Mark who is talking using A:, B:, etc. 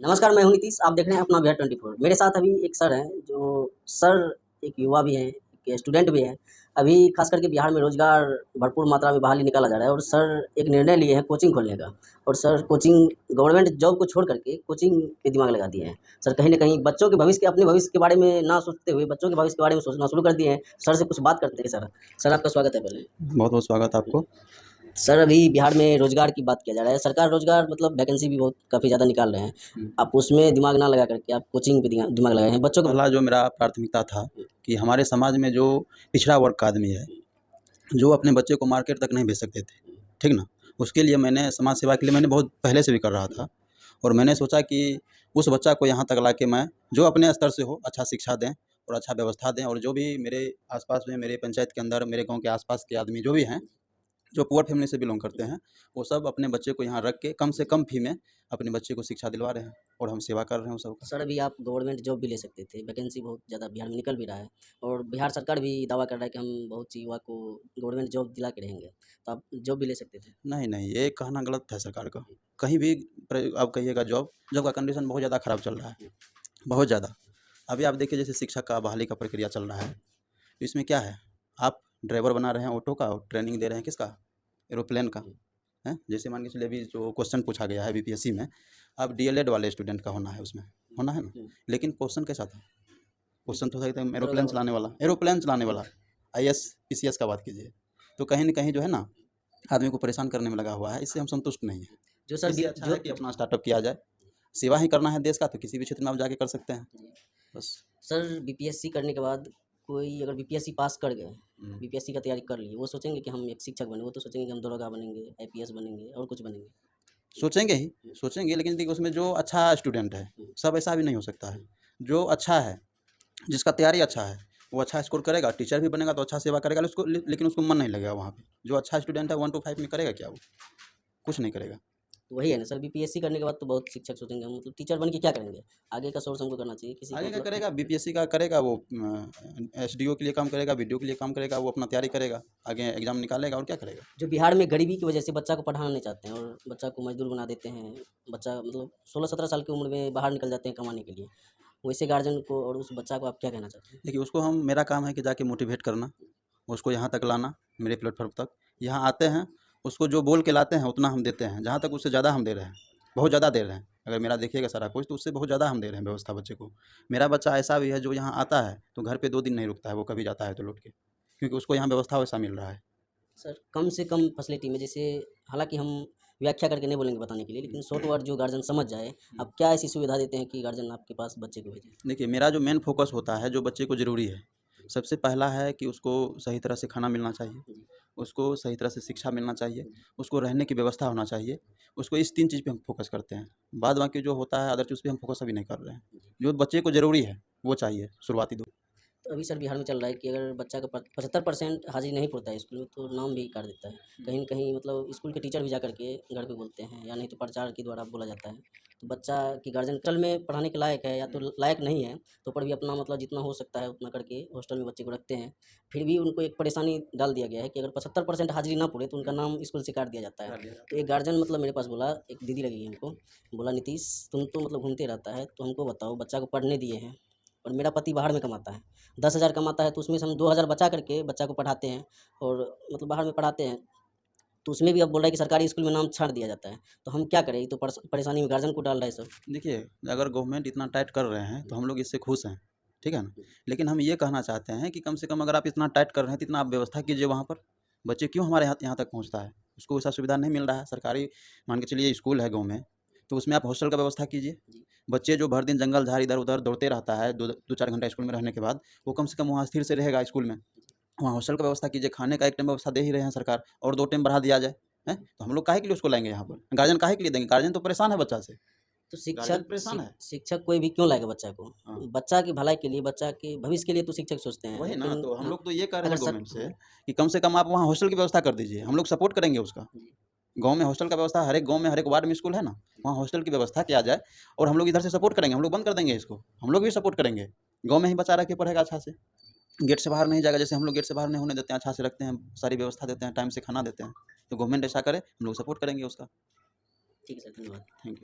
A: नमस्कार, मैं हूं नीतीश। आप देख रहे हैं अपना बिहार 24। मेरे साथ अभी एक सर हैं, जो सर एक युवा भी हैं, एक स्टूडेंट भी हैं। अभी खास करके बिहार में रोज़गार भरपूर मात्रा में बहाली निकाला जा रहा है और सर एक निर्णय लिए हैं कोचिंग खोलने का। और सर कोचिंग गवर्नमेंट जॉब को छोड़ करके कोचिंग पे दिमाग लगा दिए हैं। सर कहीं न कहीं बच्चों के भविष्य के अपने भविष्य के बारे में ना सोचते हुए बच्चों के भविष्य के बारे में सोचना शुरू कर दिए हैं। सर से कुछ बात करते हैं सर। सर आपका स्वागत है पहले।
B: बहुत-बहुत स्वागत आपको।
A: सर अभी बिहार में रोज़गार की बात किया जा रहा है। सरकार रोज़गार मतलब वैकेंसी भी बहुत काफ़ी ज़्यादा निकाल रहे हैं। आप उसमें दिमाग ना लगा करके आप कोचिंग पे दिमाग लगाए हैं। बच्चों को
B: पहला जो मेरा प्राथमिकता था कि हमारे समाज में जो पिछड़ा वर्ग का आदमी है, जो अपने बच्चे को मार्केट तक नहीं भेज सकते थे, ठीक ना? उसके लिए मैंने समाज सेवा के लिए मैंने बहुत पहले से भी कर रहा था और मैंने सोचा कि उस बच्चा को यहाँ तक लाके मैं जो अपने स्तर से हो अच्छा शिक्षा दें और अच्छा व्यवस्था दें और जो भी मेरे आस-पास में, मेरे पंचायत के अंदर, मेरे गाँव के आस-पास के आदमी जो भी हैं, जो पुअर फैमिली से बिलॉन्ग करते हैं, वो सब अपने बच्चे को यहाँ रख के कम से कम फ़ी में अपने बच्चे को शिक्षा दिलवा रहे हैं और हम सेवा कर रहे हैं उन सबका।
A: सर अभी आप गवर्नमेंट जॉब भी ले सकते थे। वैकेंसी बहुत ज़्यादा बिहार में निकल भी रहा है और बिहार सरकार भी दावा कर रहा है कि हम बहुत सी युवा को गवर्नमेंट जॉब दिला के रहेंगे। तो आप जॉब भी ले सकते थे।
B: नहीं, नहीं, ये कहना गलत है सरकार का। कहीं भी आप कहिएगा जॉब का कंडीशन बहुत ज़्यादा ख़राब चल रहा है, बहुत ज़्यादा। अभी आप देखिए जैसे शिक्षक का बहाली का प्रक्रिया चल रहा है, तो इसमें क्या है, आप ड्राइवर बना रहे हैं ऑटो का और ट्रेनिंग दे रहे हैं किसका? एरोप्लेन का, हैं? जैसे मान के चलिए अभी जो क्वेश्चन पूछा गया है बीपीएससी में, अब डीएलएड वाले स्टूडेंट का होना है उसमें, होना है ना? लेकिन क्वेश्चन कैसा था? क्वेश्चन तो था एकदम एरोप्लेन चलाने वाला, आईएएस, पीसीएस का बात कीजिए। तो कहीं न कहीं जो है ना, आदमी को परेशान करने में लगा हुआ है, इससे हम संतुष्ट नहीं हैं।
A: जो सर
B: इससे अच्छा है कि अपना स्टार्टअप किया जाए। सेवा ही करना है देश का तो किसी भी क्षेत्र में आप जाके कर सकते हैं। बस।
A: सर बीपीएससी करने के बाद कोई अगर बीपीएससी पास कर गए,
B: हुँ।
A: बीपीएससी का तैयारी कर ली, वो सोचेंगे कि हम एक शिक्षक बने, वो तो सोचेंगे कि हम दरोगा बनेंगे, आईपीएस बनेंगे और कुछ बनेंगे।
B: सोचेंगे ही, सोचेंगे लेकिन देखिए उसमें जो अच्छा स्टूडेंट है, सब ऐसा भी नहीं हो सकता है। जो अच्छा है, जिसका तैयारी अच्छा है, वो अच्छा स्कोर करेगा, टीचर भी बनेगा तो अच्छा सेवा करेगा लेकिन उसको मन नहीं लगेगा वहाँ पे। जो अच्छा स्टूडेंट है 1 टू 5 में करेगा क्या वो? कुछ नहीं करेगा।
A: तो वही है ना सर, बीपीएससी करने के बाद तो बहुत शिक्षक सोचेंगे हम मतलब टीचर बन के क्या करेंगे? आगे का सोर्स हमको करना चाहिए किसी को
B: आगे क्या
A: मतलब।
B: करेगा बीपीएससी का करेगा वो एसडीओ के लिए काम करेगा, बीडीओ के लिए काम करेगा, वो अपना तैयारी करेगा, आगे एग्ज़ाम निकालेगा और क्या करेगा?
A: जो बिहार में गरीबी की वजह से बच्चा को पढ़ाना नहीं चाहते हैं और बच्चा को मजदूर बना देते हैं। बच्चा मतलब 16-17 साल की उम्र में बाहर निकल जाते हैं कमाने के लिए। वैसे गार्जियन को और उस बच्चा को आप क्या कहना चाहते हैं?
B: देखिए उसको हम मेरा काम है कि जाके मोटिवेट करना, उसको यहाँ तक लाना, मेरे प्लेटफ़ॉर्म तक। यहाँ आते हैं, उसको जो बोल के लाते हैं उतना हम देते हैं, जहाँ तक उससे ज़्यादा हम दे रहे हैं, बहुत ज़्यादा दे रहे हैं। अगर मेरा देखिएगा सारा कुछ तो उससे बहुत ज़्यादा हम दे रहे हैं व्यवस्था बच्चे को। मेरा बच्चा ऐसा भी है जो यहाँ आता है, तो घर पे 2 दिन नहीं रुकता है, वो कभी जाता है तो लौट के, क्योंकि उसको यहाँ व्यवस्था वैसा मिल रहा है।
A: सर कम से कम फैसिलिटी में जैसे हालाँकि हम व्याख्या करके नहीं बोलेंगे बताने के लिए, लेकिन शॉर्ट वर्ड जो गार्जियन समझ जाए, आप क्या ऐसी सुविधा देते हैं कि गार्जियन आपके पास बच्चे को भेजे?
B: देखिए मेरा जो मेन फ़ोकस होता है, जो बच्चे को ज़रूरी है, सबसे पहला है कि उसको सही तरह से खाना मिलना चाहिए,
A: जी,
B: उसको सही तरह से शिक्षा मिलना चाहिए,
A: जी।
B: उसको रहने की व्यवस्था होना चाहिए, उसको इस 3 चीज़ पे हम फ़ोकस करते हैं। बाद बाकी जो होता है अदर चीज़ पे हम फ़ोकस अभी नहीं कर रहे हैं। जो बच्चे को ज़रूरी है, वो चाहिए शुरुआती दौर।
A: तो अभी सर बिहार में चल रहा है कि अगर बच्चा का 75% हाज़िरी नहीं पड़ता है स्कूल में तो नाम भी काट देता है। कहीं न कहीं मतलब स्कूल के टीचर भी जा कर के घर पे बोलते हैं या नहीं तो प्रचार के द्वारा बोला जाता है। तो बच्चा की गार्जियन हॉस्टल में पढ़ाने के लायक है या तो लायक नहीं है, तो पर भी अपना मतलब जितना हो सकता है उतना करके हॉस्टल में बच्चे को रखते हैं। फिर भी उनको एक परेशानी डाल दिया गया है कि अगर 75% हाज़िरी ना पूरे तो उनका नाम स्कूल से काट दिया जाता है। तो एक गार्जियन मतलब मेरे पास बोला, एक दीदी लगी है हमको, बोला नीतीश तुम तो मतलब घूमते रहता है, तो हमको बताओ बच्चा को पढ़ने दिए हैं और मेरा पति बाहर में कमाता है। 10,000 कमाता है तो उसमें से हम 2,000 बचा करके बच्चा को पढ़ाते हैं और मतलब बाहर में पढ़ाते हैं। तो उसमें भी अब बोल रहा है कि सरकारी स्कूल में नाम छाँट दिया जाता है। तो हम क्या करें? ये तो परेशानी में गार्जियन को डाल रहा है सर।
B: देखिए, अगर गवर्नमेंट इतना टाइट कर रहे हैं, तो हम लोग इससे खुश हैं, ठीक है ना? लेकिन हम ये कहना चाहते हैं कि कम से कम अगर आप इतना टाइट कर रहे हैं, तो इतना आप व्यवस्था कीजिए वहाँ पर। बच्चे क्यों हमारे यहाँ तक पहुँचता है? उसको वैसा सुविधा नहीं मिल रहा है। सरकारी मान के चलिए स्कूल है गाँव में, तो उसमें आप हॉस्टल का व्यवस्था कीजिए।
A: जी।
B: बच्चे जो भर दिन जंगल झाड़ इधर-उधर दौड़ते रहता है, 2-4 घंटा स्कूल में रहने के बाद, वो कम से कम वहाँ स्थिर से रहेगा स्कूल में। वहाँ हॉस्टल का व्यवस्था कीजिए, खाने का एक टाइम व्यवस्था दे ही रहे हैं सरकार और 2 टाइम बढ़ा दिया जाए, हैं? तो हम लोग काहे के लिए उसको लाएँगे यहाँ पर? गार्जियन काहे के लिए देंगे? गार्जियन तो परेशान है बच्चा से।
A: तो
B: गार्जियन परेशान है।
A: शिक्षक कोई भी क्यों लाएगा बच्चा को?
B: हाँ,
A: बच्चा की भलाई के लिए, बच्चा के भविष्य के लिए तो शिक्षक सोचते हैं।
B: वही ना,
A: लेकिन
B: तो हम
A: हाँ,
B: लोग तो ये कह रहे
A: अगर
B: हैं
A: सर
B: गवर्नमेंट से कि कम से कम आप वहाँ हॉस्टल की व्यवस्था कर दीजिए, हम लोग सपोर्ट करेंगे उसका।
A: जी,
B: गाँव में हॉस्टल का व्यवस्था हर एक गाँव में, हर एक वार्ड में स्कूल है ना, वहाँ हॉस्टल की व्यवस्था किया जाए और हम लोग इधर से सपोर्ट करेंगे, हम लोग बंद कर देंगे इसको, हम लोग भी सपोर्ट करेंगे। गाँव में ही बच्चा रह के पढ़ेगा अच्छा से, गेट से बाहर नहीं जाएगा, जैसे हम लोग गेट से बाहर नहीं होने देते हैं, अच्छा से रखते हैं, सारी व्यवस्था देते हैं, टाइम से खाना देते हैं। तो गवर्नमेंट ऐसा करे, हम लोग सपोर्ट करेंगे उसका।
A: ठीक है सर, धन्यवाद।
B: Thank you.